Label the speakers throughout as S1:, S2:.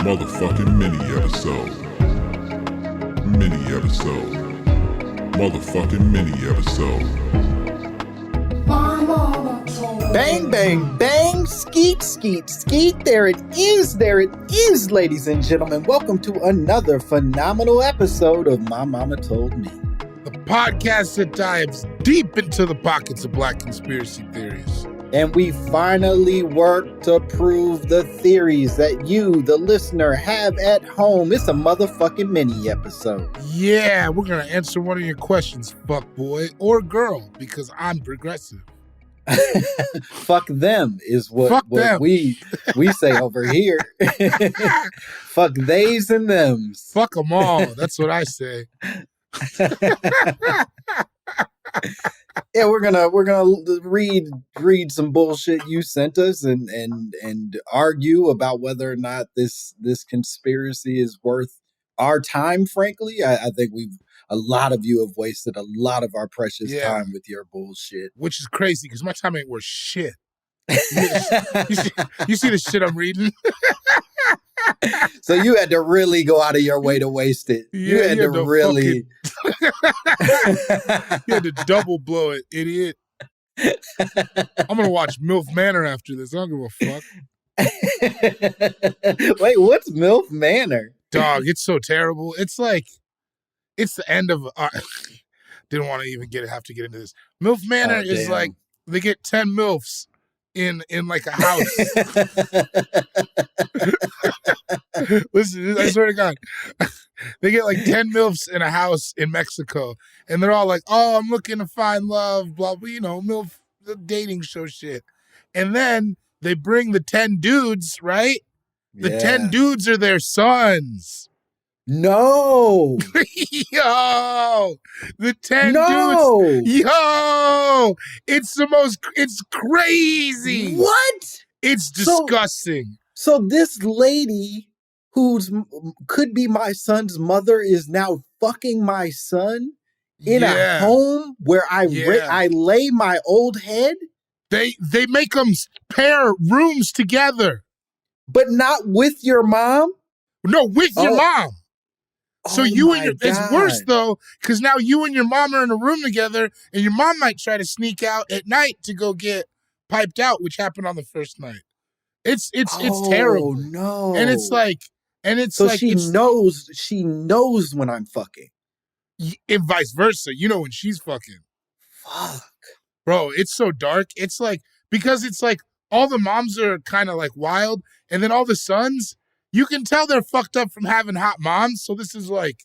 S1: Motherfucking mini episode. Mini episode. Motherfucking mini episode.
S2: Bang, bang, bang, skeet, skeet, skeet. There it is, ladies and gentlemen. Welcome to another phenomenal episode of My Mama Told Me.
S3: The podcast that dives deep into the pockets of black conspiracy theories.
S2: And we finally work to prove the theories that you, the listener, have at home. It's a motherfucking mini episode.
S3: Yeah, we're going to answer one of your questions, fuck boy or girl, because I'm progressive.
S2: Fuck them is what we say over here. Fuck theys and thems.
S3: Fuck them all. That's what I say.
S2: Yeah, we're gonna read some bullshit you sent us and argue about whether or not this conspiracy is worth our time. Frankly, I think a lot of you have wasted a lot of our precious time with your bullshit,
S3: which is crazy because my time ain't worth shit. You see the shit I'm reading?
S2: So you had to really go out of your way to waste it. You had to really.
S3: You had to double blow it, idiot. I'm going to watch Milf Manor after this. I don't give a
S2: fuck. Wait, what's Milf Manor?
S3: Dog, it's so terrible. It's like, it's the end of, didn't want to even have to get into this. Milf Manor is like, they get 10 MILFs in like a house. Listen, I swear to God. They get like 10 MILFs in a house in Mexico. And they're all like, oh, I'm looking to find love, blah, blah, MILF, the dating show shit. And then they bring the 10 dudes, right? The 10 dudes are their sons.
S2: No.
S3: Yo, the 10 dudes. Yo, it's crazy.
S2: What?
S3: It's disgusting.
S2: So this lady who's could be my son's mother is now fucking my son in a home where I lay my old head?
S3: They make them pair rooms together.
S2: But not with your mom?
S3: No, with your mom. So it's worse though, because now you and your mom are in a room together, and your mom might try to sneak out at night to go get piped out, which happened on the first night. It's terrible.
S2: No.
S3: And it's like,
S2: she knows when I'm fucking.
S3: And vice versa. You know when she's fucking.
S2: Fuck.
S3: Bro, it's so dark. It's like, because it's like all the moms are kind of like wild, and then all the sons, you can tell they're fucked up from having hot moms. So this is like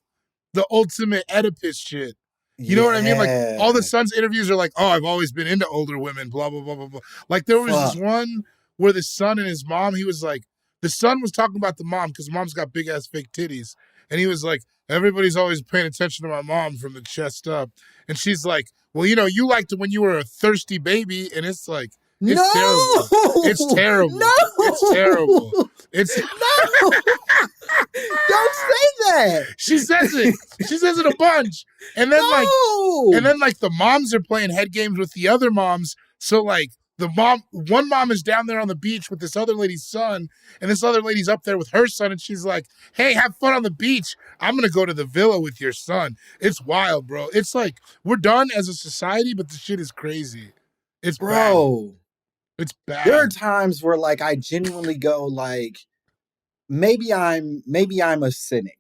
S3: the ultimate Oedipus shit. You know what I mean? Like all the sons' interviews are like, oh, I've always been into older women, blah, blah, blah, blah, blah. Like there was this one where the son and his mom, he was like, the son was talking about the mom because mom's got big ass fake titties. And he was like, everybody's always paying attention to my mom from the chest up. And she's like, well, you liked it when you were a thirsty baby. And it's like, terrible. It's terrible.
S2: No!
S3: It's terrible.
S2: No! Don't say that.
S3: She says it. She says it a bunch. And then the moms are playing head games with the other moms. So like one mom is down there on the beach with this other lady's son, and this other lady's up there with her son, and she's like, hey, have fun on the beach. I'm going to go to the villa with your son. It's wild, bro. It's like, we're done as a society, but the shit is crazy. It's bad. It's bad.
S2: There are times where like I genuinely go like, maybe I'm a cynic,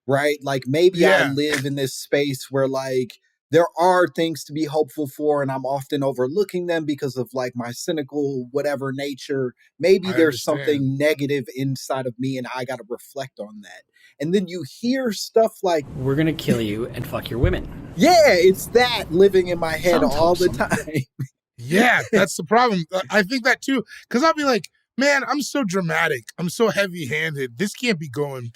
S2: right? Like maybe I live in this space where like there are things to be hopeful for, and I'm often overlooking them because of like my cynical whatever nature. Maybe there's something negative inside of me, and I got to reflect on that. And then you hear stuff like,
S4: we're gonna kill you and fuck your women.
S2: Yeah, it's that living in my head all the time.
S3: Yeah, that's the problem. I think that too, because I'll be like, man, I'm so dramatic. I'm so heavy-handed. This can't be going.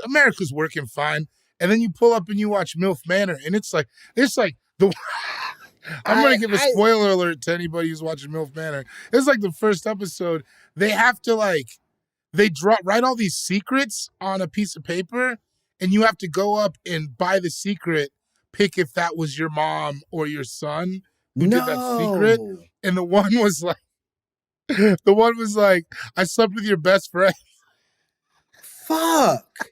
S3: America's working fine. And then you pull up and you watch Milf Manor, and it's like the. I'm going to give a spoiler alert to anybody who's watching Milf Manor. It's like the first episode. They have to write all these secrets on a piece of paper, and you have to go up and buy the secret, pick if that was your mom or your son who did that secret. And the one was like, I slept with your best friend.
S2: Fuck.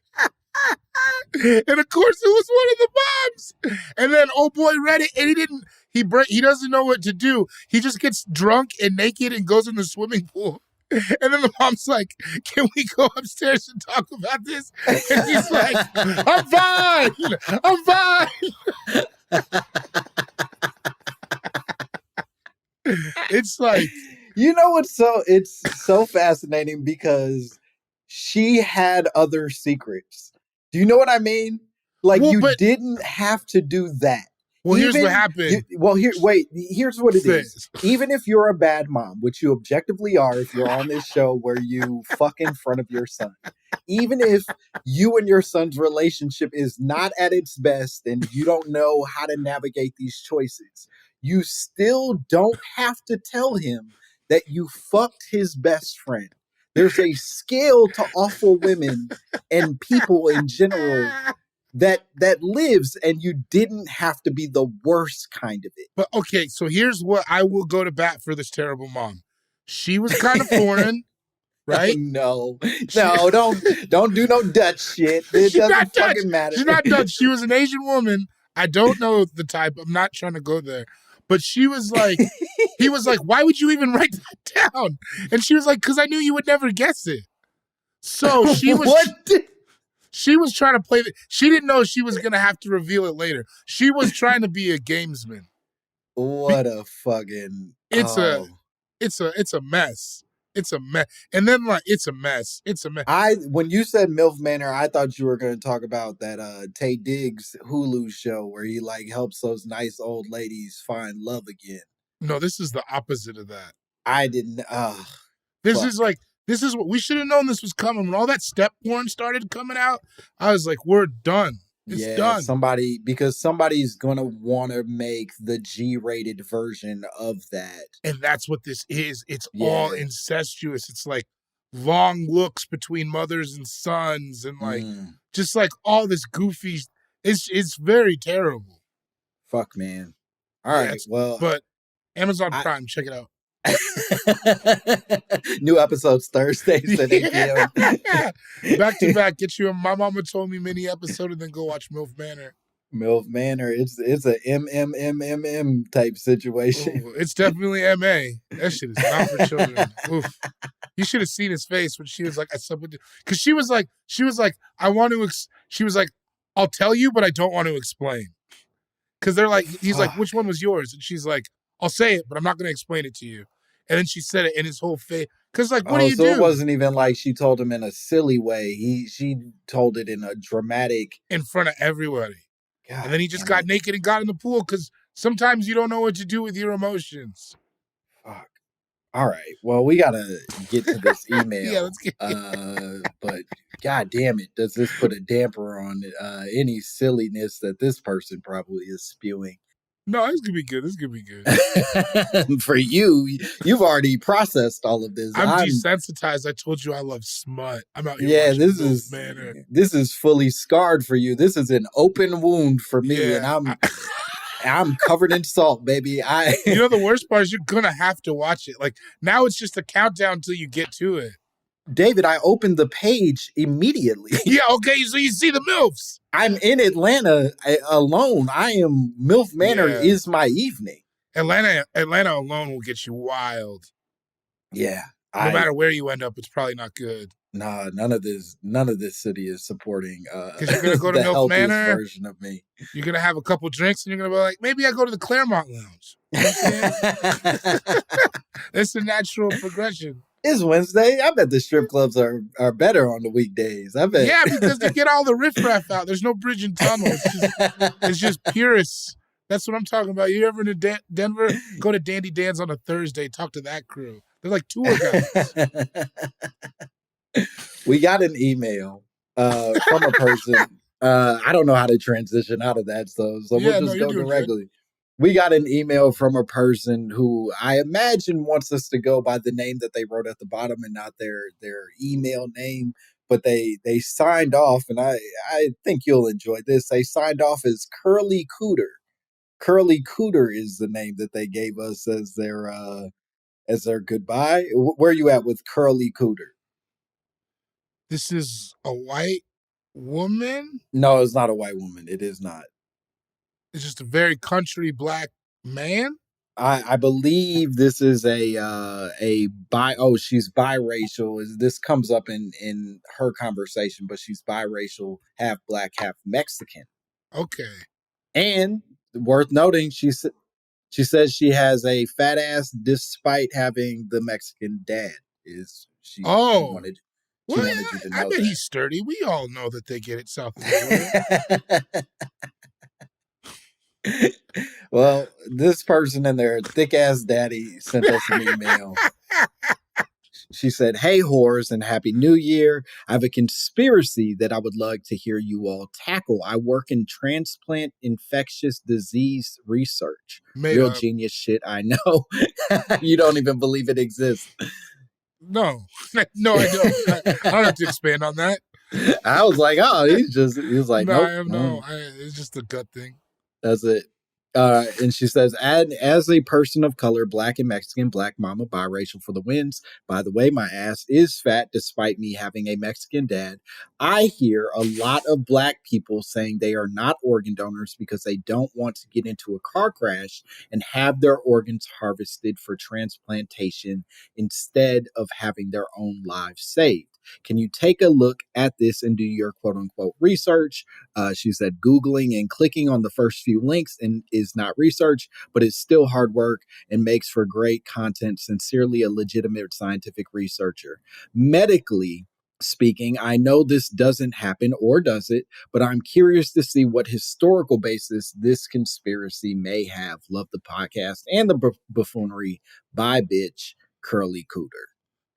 S3: And of course it was one of the moms. And then old boy read it and he doesn't know what to do. He just gets drunk and naked and goes in the swimming pool. And then the mom's like, can we go upstairs and talk about this? And he's like, I'm fine. It's like,
S2: you know what's it's so fascinating because she had other secrets. Do you know what I mean? Like, didn't have to do that.
S3: Well, here's what happened.
S2: Here's what it is. Even if you're a bad mom, which you objectively are if you're on this show where you fuck in front of your son, even if you and your son's relationship is not at its best and you don't know how to navigate these choices, you still don't have to tell him that you fucked his best friend. There's a scale to awful women and people in general that lives, and you didn't have to be the worst kind of it.
S3: But okay, so here's what I will go to bat for this terrible mom. She was kind of foreign, right?
S2: No, don't do no Dutch shit. It doesn't fucking matter.
S3: She's not Dutch. She was an Asian woman. I don't know the type. I'm not trying to go there. But she was like, he was like, why would you even write that down? And she was like, because I knew you would never guess it. So she was... She was trying to play she didn't know she was going to have to reveal it later. She was trying to be a gamesman.
S2: What a fucking...
S3: It's a mess. It's a mess. And then it's a mess. It's a mess.
S2: When you said Milf Manor, I thought you were going to talk about that Tay Diggs Hulu show where he helps those nice old ladies find love again.
S3: No, this is the opposite of that.
S2: I didn't...
S3: This is what we should have known this was coming. When all that step porn started coming out, I was like, we're done. It's done. Somebody's
S2: going to want to make the G-rated version of that.
S3: And that's what this is. It's all incestuous. It's like long looks between mothers and sons and just like all this goofy. It's very terrible.
S2: Fuck, man. All right. Well,
S3: but Amazon Prime, check it out.
S2: New episodes Thursdays at 8 p.m.
S3: Back to back. Get you a My Mama Told Me mini episode and then go watch Milf Manor.
S2: Milf Manor. It's a MMMMM type situation.
S3: Ooh, it's definitely MA. That shit is not for children. Oof. You should have seen his face when she was like, because she was like, I want to, she was like, I'll tell you, but I don't want to explain. Because they're like, he's like, which one was yours? And she's like, I'll say it, but I'm not going to explain it to you. And then she said it in his whole face. Because, what do you do?
S2: It wasn't even like she told him in a silly way. She told it in a dramatic...
S3: In front of everybody.
S2: God,
S3: and then he just got naked and got in the pool because sometimes you don't know what to do with your emotions.
S2: Fuck. All right. Well, we got to get to this email.
S3: Yeah, let's get
S2: but God damn it, does this put a damper on any silliness that this person probably is spewing?
S3: No, this could be good. This could be good.
S2: For you, you've already processed all of this.
S3: I'm desensitized. I told you I love smut. I'm out here.
S2: Yeah, this is fully scarred for you. This is an open wound for me, and I'm covered in salt, baby.
S3: You know the worst part is you're gonna have to watch it. Like now, it's just a countdown till you get to it.
S2: David, I opened the page immediately.
S3: Yeah, okay, so you see the MILFs.
S2: I'm in Atlanta alone. Milf Manor is my evening.
S3: Atlanta alone will get you wild.
S2: Yeah.
S3: No matter where you end up, it's probably not good.
S2: Nah, none of this city is supporting
S3: because you're gonna go to Milf Manor
S2: version of me.
S3: You're gonna have a couple drinks and you're gonna be like, maybe I go to the Claremont Lounge. You know what I'm saying? It's a natural progression.
S2: It's Wednesday. I bet the strip clubs are better on the weekdays. I bet.
S3: Yeah, because they get all the riffraff out. There's no bridge and tunnel. It's just purists. That's what I'm talking about. You ever in Denver? Go to Dandy Dan's on a Thursday. Talk to that crew. They're like tour guys.
S2: We got an email from a person. I don't know how to transition out of that, so we'll just go directly. We got an email from a person who I imagine wants us to go by the name that they wrote at the bottom and not their email name. But they signed off, and I think you'll enjoy this. They signed off as Curly Cooter. Curly Cooter is the name that they gave us as their goodbye. Where are you at with Curly Cooter?
S3: This is a white woman?
S2: No, it's not a white woman. It is not.
S3: It's just a very country black man?
S2: I believe this is she's biracial. This comes up in her conversation, but she's biracial, half black, half Mexican.
S3: Okay.
S2: And worth noting, she says she has a fat ass despite having the Mexican dad. She wanted you to know
S3: I bet he's sturdy. We all know that they get it south of the border.
S2: Well, this person and their thick ass daddy sent us an email. She said, "Hey, whores, and Happy New Year. I have a conspiracy that I would like to hear you all tackle. I work in transplant infectious disease research." Real genius shit, I know. You don't even believe it exists.
S3: No, I don't. I don't have to expand on that.
S2: I was like, oh, he was like, nope.
S3: It's just a gut thing.
S2: That's it. And she says, as a person of color, black and Mexican, black mama, biracial for the wins. By the way, my ass is fat despite me having a Mexican dad. I hear a lot of black people saying they are not organ donors because they don't want to get into a car crash and have their organs harvested for transplantation instead of having their own lives saved. Can you take a look at this and do your quote unquote research? She said Googling and clicking on the first few links is not research, but it's still hard work and makes for great content. Sincerely, a legitimate scientific researcher. Medically speaking, I know this doesn't happen, or does it? But I'm curious to see what historical basis this conspiracy may have. Love the podcast and the buffoonery. Bye, bitch. Curly Cooter.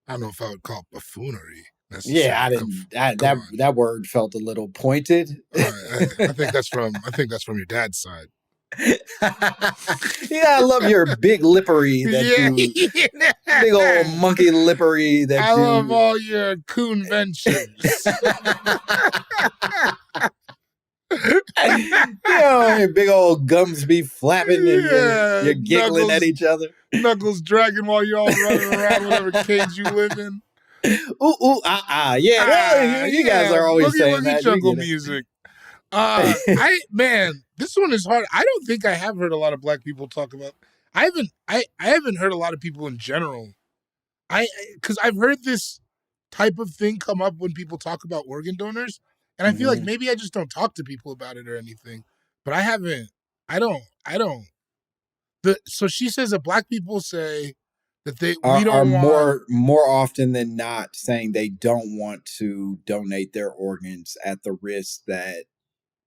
S3: I don't know if I would call it buffoonery.
S2: Yeah, I didn't. That word felt a little pointed.
S3: I think that's from your dad's side.
S2: Yeah, I love your big lippery big old monkey lippery that
S3: I love all your coon ventures.
S2: Your big old gums be flapping and you're giggling at each other.
S3: Knuckles dragging while you're all running around whatever cage you live in.
S2: Ooh, yeah. You guys are always saying that.
S3: Jungle music. This one is hard. I don't think I have heard a lot of black people talk about. I haven't heard a lot of people in general. Because I've heard this type of thing come up when people talk about organ donors, and I feel like maybe I just don't talk to people about it or anything. But I haven't. I don't. So she says that black people say that they
S2: are more often than not saying they don't want to donate their organs at the risk that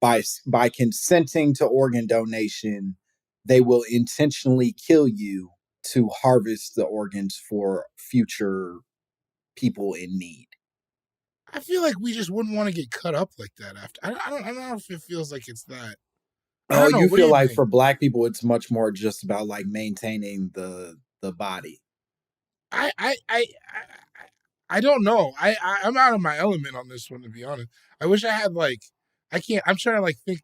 S2: by consenting to organ donation, they will intentionally kill you to harvest the organs for future people in need.
S3: I feel like we just wouldn't want to get cut up like that after. I don't know if it feels like it's that.
S2: Oh, you feel like for black people, it's much more just about like maintaining the body.
S3: I don't know. I'm out of my element on this one, to be honest. I wish I had I'm trying to think.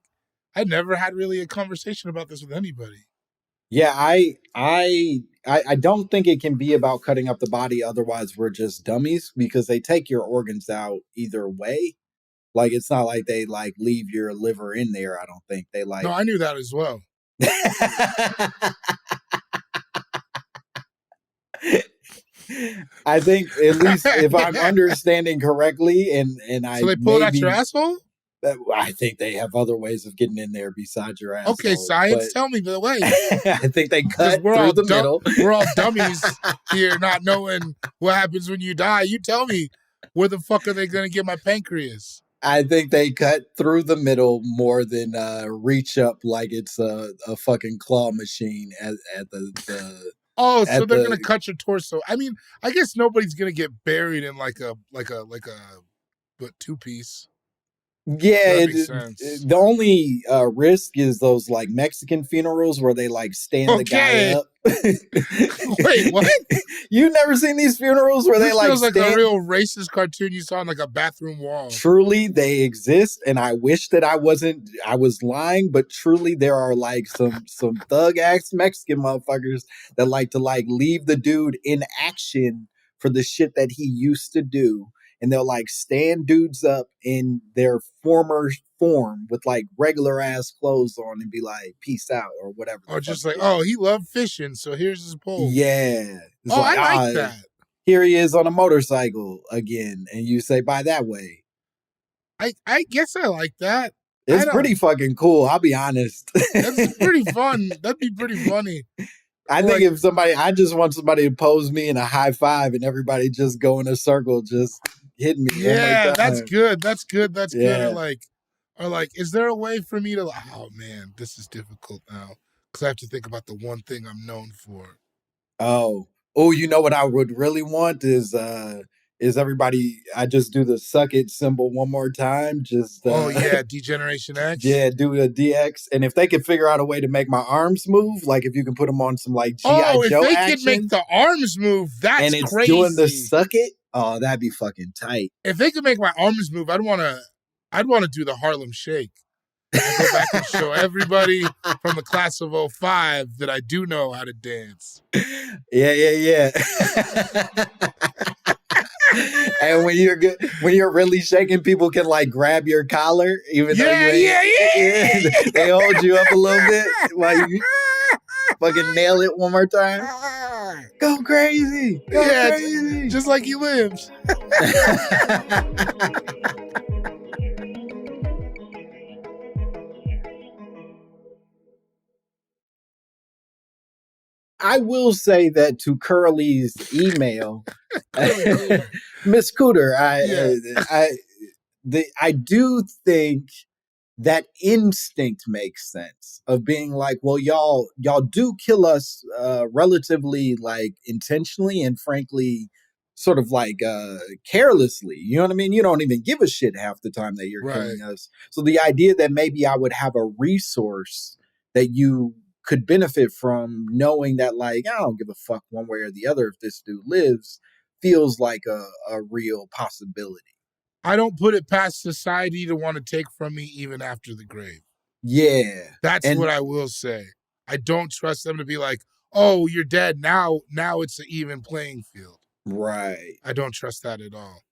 S3: I never had really a conversation about this with anybody.
S2: Yeah, I don't think it can be about cutting up the body. Otherwise, we're just dummies because they take your organs out either way. Like, it's not like they leave your liver in there. I don't think they
S3: No, I knew that as well.
S2: I think, at least if I'm understanding correctly,
S3: so they pull it out your asshole?
S2: I think they have other ways of getting in there besides your asshole.
S3: Okay, science, tell me the way.
S2: I think they cut through the middle.
S3: We're all dummies here, not knowing what happens when you die. You tell me, where the fuck are they going to get my pancreas?
S2: I think they cut through the middle more than reach up like it's a fucking claw machine at the
S3: Oh, so they're going to cut your torso. I mean, I guess nobody's going to get buried in like a two-piece.
S2: Yeah, the only risk is those Mexican funerals where they stand the guy up.
S3: Wait, what?
S2: You've never seen these funerals where
S3: this
S2: they
S3: feels like a real racist cartoon you saw on a bathroom wall.
S2: Truly, they exist, and I wish that I was lying, but truly there are some thug ass Mexican motherfuckers that like to leave the dude in action for the shit that he used to do. and they'll like stand dudes up in their former form with like regular ass clothes on and be like, peace out or whatever.
S3: Or just like, oh, he loved fishing, so here's his pole.
S2: Yeah. It's
S3: I like that.
S2: Here he is on a motorcycle again. And you say, by that way.
S3: I guess I like that.
S2: It's pretty fucking cool. I'll be honest.
S3: That's pretty fun. That'd be pretty funny.
S2: I think if I just want somebody to pose me in a high five and everybody just go in a circle, just hit me.
S3: Yeah, that's good. That's good. That's good. Or like, is there a way for me to, oh man, this is difficult now. Because I have to think about the one thing I'm known for.
S2: Oh, you know what I would really want is everybody, I just do the suck it symbol one more time. Just
S3: Degeneration X.
S2: Yeah, do a DX. And if they could figure out a way to make my arms move, like if you can put them on some like G.I. Joe action.
S3: If they could make the arms move, that's crazy. And it's
S2: doing the suck it, oh, that'd be fucking tight.
S3: If they could make my arms move, I'd want to do the Harlem Shake. I'd go back and show everybody from the class of 05 that I do know how to dance.
S2: Yeah. And when you're really shaking, people can like grab your collar, even though they hold you up a little bit while you fucking nail it one more time. Go crazy. Go crazy.
S3: Just like he lives.
S2: I will say that to Curly's email, Miss Cooter, I do think that instinct makes sense of being like, well, y'all do kill us relatively like intentionally and frankly sort of like carelessly. You know what I mean? You don't even give a shit half the time that you're killing us. So the idea that maybe I would have a resource that you could benefit from knowing that like, I don't give a fuck one way or the other if this dude lives, feels like a real possibility.
S3: I don't put it past society to want to take from me even after the grave.
S2: Yeah.
S3: That's what I will say. I don't trust them to be like, oh, you're dead. Now it's an even playing field.
S2: Right.
S3: I don't trust that at all.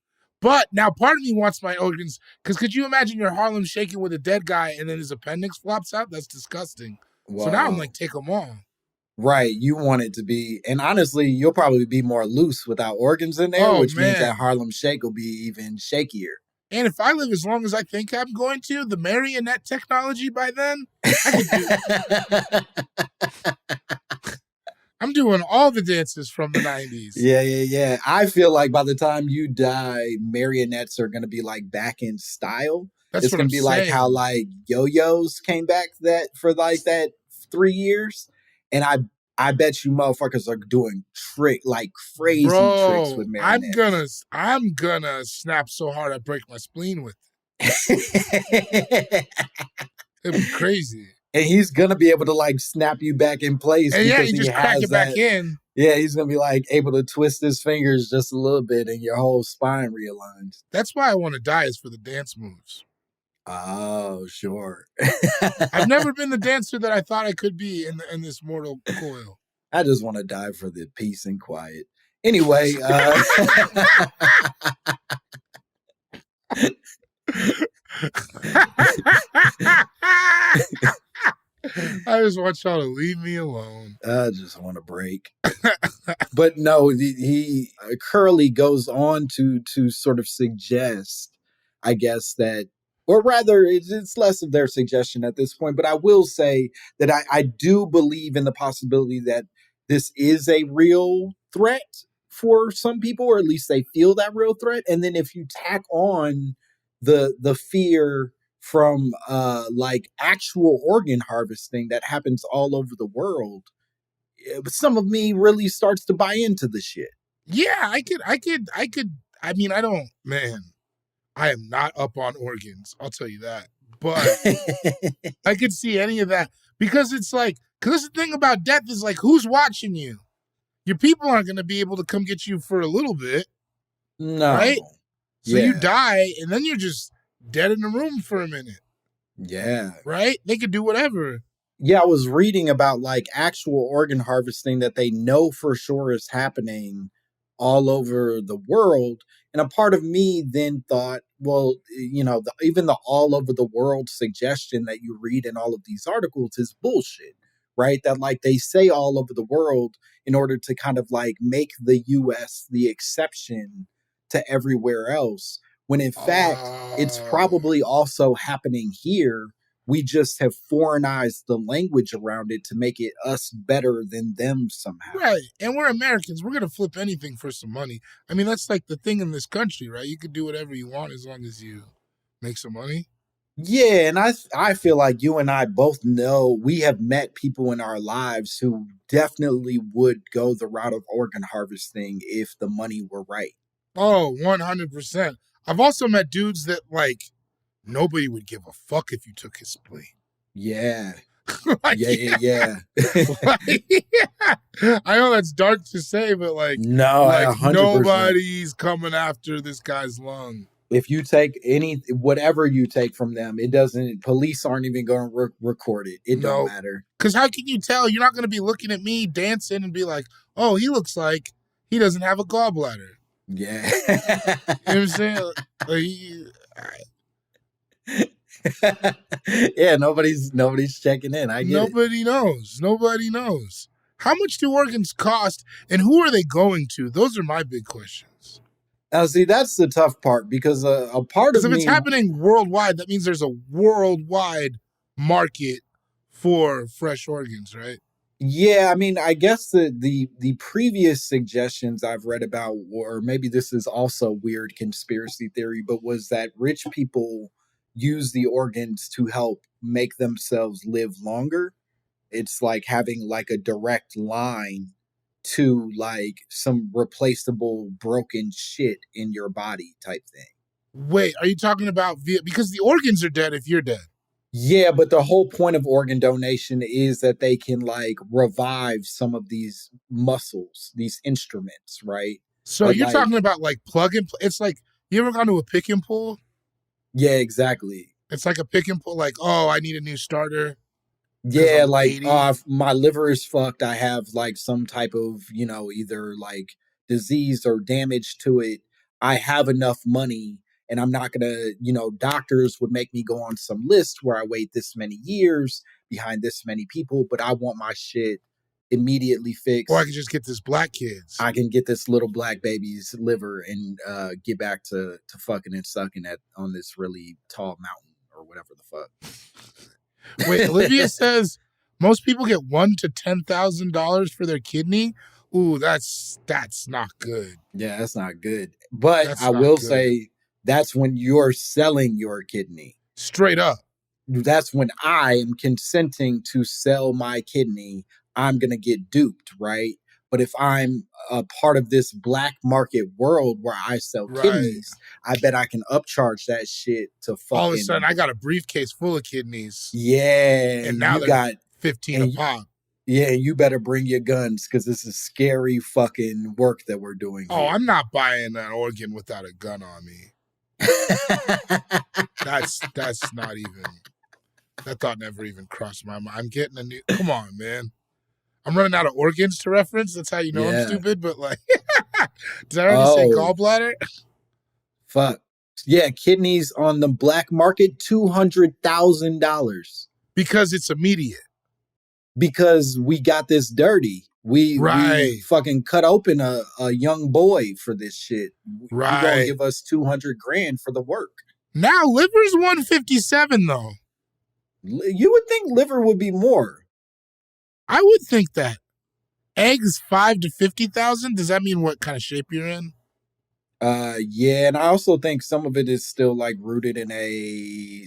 S3: But now part of me wants my organs, because could you imagine your Harlem shaking with a dead guy and then his appendix flops out? That's disgusting. Wow. So now I'm like, take them all.
S2: Right. You want it to be, and honestly, you'll probably be more loose without organs in there, which means that Harlem Shake will be even shakier.
S3: And if I live as long as I think I'm going to, the marionette technology by then, I could do I'm doing all the dances from the 90s.
S2: Yeah. I feel like by the time you die, marionettes are going to be like back in style. It's going to be like how like yo-yos came back for like that 3 years. And I bet you motherfuckers are doing crazy tricks with marionettes.
S3: I'm gonna snap so hard I break my spleen with it. It'd be crazy.
S2: And he's gonna be able to like snap you back in place.
S3: And he just crack it back in.
S2: Yeah, he's gonna be like able to twist his fingers just a little bit and your whole spine realigns.
S3: That's why I want to die, is for the dance moves.
S2: Oh, sure.
S3: I've never been the dancer that I thought I could be in this mortal coil.
S2: I just want to die for the peace and quiet. Anyway,
S3: I just want y'all to leave me alone.
S2: I just want a break. But no, he Curly goes on to sort of suggest, I guess, that, or rather, it's less of their suggestion at this point, but I will say that I do believe in the possibility that this is a real threat for some people, or at least they feel that real threat. And then if you tack on the fear from like actual organ harvesting that happens all over the world, some of me really starts to buy into the shit.
S3: Yeah, I could. I mean, I am not up on organs, I'll tell you that. But I could see any of that, because it's like, because the thing about death is like, who's watching you? Your people aren't going to be able to come get you for a little bit.
S2: No.
S3: Right? So you die, and then you're just dead in the room for a minute.
S2: Yeah.
S3: Right? They could do whatever.
S2: Yeah, I was reading about like actual organ harvesting that they know for sure is happening all over the world. And a part of me then thought, well, even the all over the world suggestion that you read in all of these articles is bullshit, right? That like they say all over the world in order to kind of like make the US the exception to everywhere else, when in fact it's probably also happening here. We just have foreignized the language around it to make it us better than them somehow.
S3: Right. And we're Americans. We're going to flip anything for some money. I mean, that's like the thing in this country, right? You can do whatever you want as long as you make some money.
S2: Yeah, and I feel like you and I both know we have met people in our lives who definitely would go the route of organ harvesting if the money were right.
S3: Oh, 100%. I've also met dudes that like nobody would give a fuck if you took his spleen.
S2: Yeah.
S3: Like,
S2: yeah.
S3: Like, I know that's dark to say, but like,
S2: no,
S3: like
S2: 100%.
S3: Nobody's coming after this guy's lung.
S2: If you take whatever you take from them, it doesn't, police aren't even going to record it. It don't matter. Because
S3: how can you tell? You're not going to be looking at me dancing and be like, oh, he looks like he doesn't have a gallbladder.
S2: Yeah.
S3: You know what I'm saying?
S2: Yeah, nobody's checking in.
S3: Nobody knows. How much do organs cost, and who are they going to? Those are my big questions.
S2: Now, see, that's the tough part, because a part of
S3: if it's happening worldwide, that means there's a worldwide market for fresh organs, right?
S2: Yeah, I mean, I guess the previous suggestions I've read about, or maybe this is also weird conspiracy theory, but was that rich people use the organs to help make themselves live longer. It's like having like a direct line to like some replaceable broken shit in your body type thing.
S3: Wait, are you talking about because the organs are dead if you're dead?
S2: Yeah, but the whole point of organ donation is that they can like revive some of these muscles, these instruments, right?
S3: So
S2: but
S3: you're
S2: like,
S3: talking about like plug and play. It's like, you ever gone to a pick and pull?
S2: Yeah, exactly.
S3: It's like a pick and pull, like, oh, I need a new starter.
S2: Yeah, like my liver is fucked. I have like some type of, either like disease or damage to it. I have enough money, and I'm not gonna, doctors would make me go on some list where I wait this many years behind this many people, but I want my shit immediately fixed.
S3: Or I can just get this black kid's.
S2: I can get this little black baby's liver and get back to fucking and sucking on this really tall mountain or whatever the fuck.
S3: Wait, Olivia says most people get $1,000 to $10,000 for their kidney. Ooh, that's not good.
S2: Yeah, that's not good. But I will say that's when you're selling your kidney.
S3: Straight up.
S2: That's when I am consenting to sell my kidney. I'm going to get duped, right? But if I'm a part of this black market world where I sell kidneys, I bet I can upcharge that shit to fucking...
S3: All of a sudden, I got a briefcase full of kidneys.
S2: Yeah.
S3: And now
S2: you got
S3: 15 a pop.
S2: Yeah, you better bring your guns, because this is scary fucking work that we're doing here.
S3: Oh, I'm not buying an organ without a gun on me. That's not even... That thought never even crossed my mind. I'm getting a new... Come on, man. I'm running out of organs to reference. That's how you know I'm stupid. But like, did I already say gallbladder?
S2: Fuck. Yeah, kidneys on the black market, $200,000.
S3: Because it's immediate.
S2: Because we got this dirty. We fucking cut open a young boy for this shit.
S3: Right.
S2: You're gonna give us $200,000 for the work.
S3: Now liver's $157 though.
S2: You would think liver would be more.
S3: I would think that. Eggs $5,000 to $50,000. Does that mean what kind of shape you're in?
S2: Yeah, and I also think some of it is still like rooted in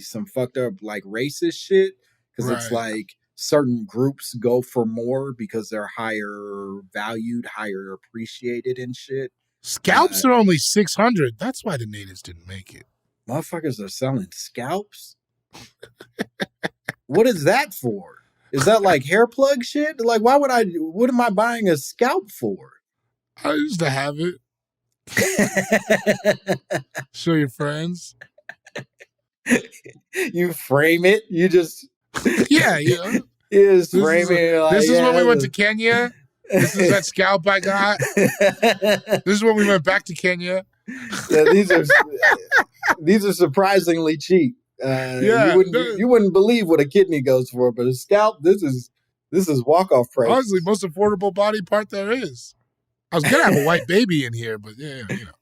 S2: some fucked up like racist shit, because it's like certain groups go for more because they're higher valued, higher appreciated and shit.
S3: Scalps are only $600. That's why the natives didn't make it.
S2: Motherfuckers are selling scalps. What is that for? Is that like hair plug shit? Like, what am I buying a scalp for?
S3: I used to have it. Show your friends.
S2: You frame it. You just...
S3: Yeah.
S2: You just frame it. Like,
S3: this is when we went to Kenya This is that scalp I got. This is when we went back to Kenya.
S2: Yeah, these are surprisingly cheap. You wouldn't believe what a kidney goes for, but a scalp, this is walk-off price.
S3: Honestly, most affordable body part there is. I was gonna have a white baby in here, but yeah, you know.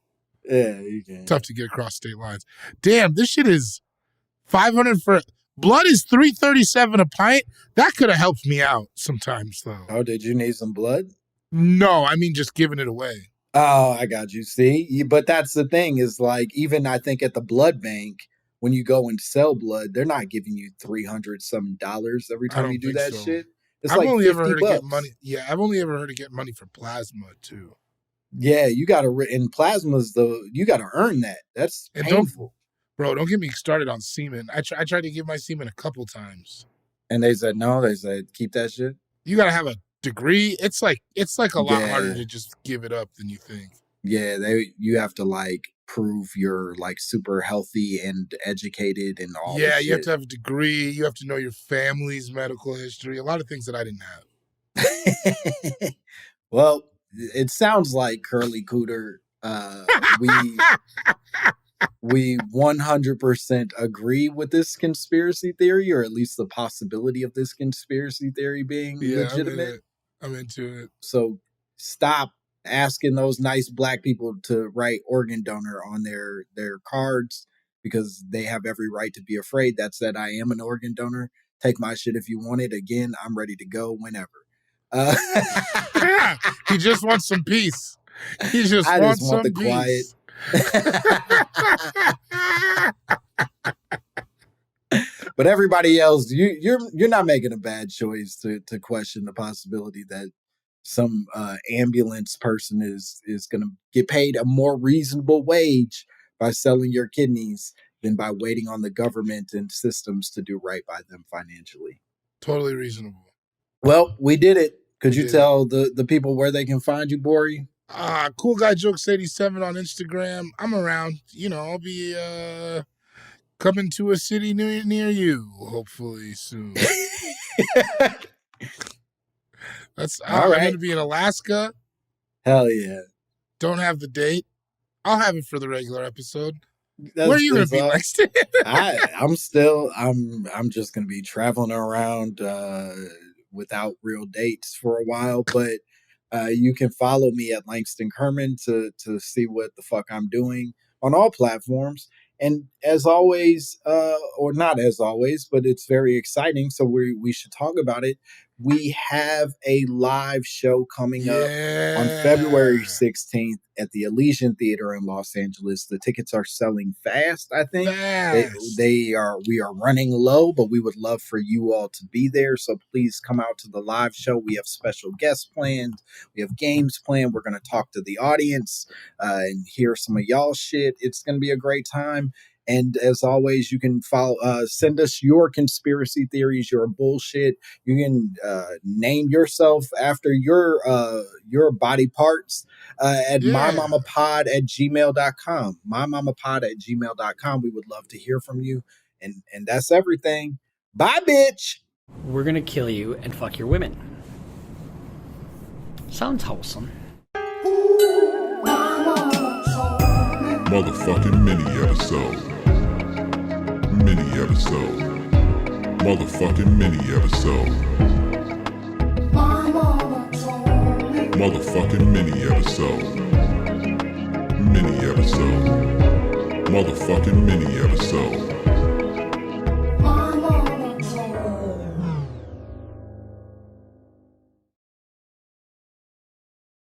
S2: Yeah, you can.
S3: Tough to get across state lines. Damn, this shit is $500 for blood is $3.37 a pint. That could have helped me out sometimes though.
S2: Oh, did you need some blood?
S3: No, I mean just giving it away.
S2: Oh, I got you. See, but that's the thing is like even I think at the blood bank when you go and sell blood, they're not giving you $300 some every time you do that shit. It's
S3: I've
S2: like
S3: only ever heard
S2: $50.
S3: of get money. Yeah, I've only ever heard of get money for plasma too.
S2: Yeah, you got to in plasmas though. You got to earn that. That's painful.
S3: Don't get me started on semen. I tried to give my semen a couple times,
S2: and they said no. They said keep that shit.
S3: You got to have a degree. It's like a lot harder to just give it up than you think.
S2: Yeah, you have to like prove you're like super healthy and educated and all.
S3: Yeah, you have to have a degree. You have to know your family's medical history. A lot of things that I didn't have.
S2: Well, it sounds like Curly Cooter. We 100% agree with this conspiracy theory, or at least the possibility of this conspiracy theory being legitimate.
S3: I'm into it.
S2: So stop asking those nice black people to write organ donor on their cards because they have every right to be afraid. That said, I am an organ donor. Take my shit if you want it. Again, I'm ready to go whenever.
S3: He just wants some peace. I just want the
S2: quiet. But everybody else, you're not making a bad choice to question the possibility that some ambulance person is going to get paid a more reasonable wage by selling your kidneys than by waiting on the government and systems to do right by them financially.
S3: Totally reasonable.
S2: Well, we did it. Could you tell the people where they can find you, Bori?
S3: Cool Guy Jokes 87 on Instagram. I'm around. You know, I'll be coming to a city near you, hopefully soon. I'm going to be in Alaska.
S2: Hell yeah.
S3: Don't have the date. I'll have it for the regular episode. Where are you going to be, Langston?
S2: I'm just going to be traveling around without real dates for a while, but you can follow me at Langston Kerman to see what the fuck I'm doing on all platforms. And as always, or not as always, but it's very exciting, so we should talk about it. We have a live show coming up on February 16th at the Elysian Theater in Los Angeles. The tickets are selling fast, I think. We are running low, but we would love for you all to be there. So please come out to the live show. We have special guests planned. We have games planned. We're going to talk to the audience and hear some of y'all shit. It's going to be a great time. And as always, you can send us your conspiracy theories, your bullshit. You can name yourself after your body parts at mymommapod@gmail.com. mymommapod@gmail.com. We would love to hear from you. And that's everything. Bye, bitch.
S4: We're gonna kill you and fuck your women. Sounds wholesome.
S1: Motherfucking mini episode. Motherfucking mini episode. Motherfucking mini episode. Motherfucking mini episode.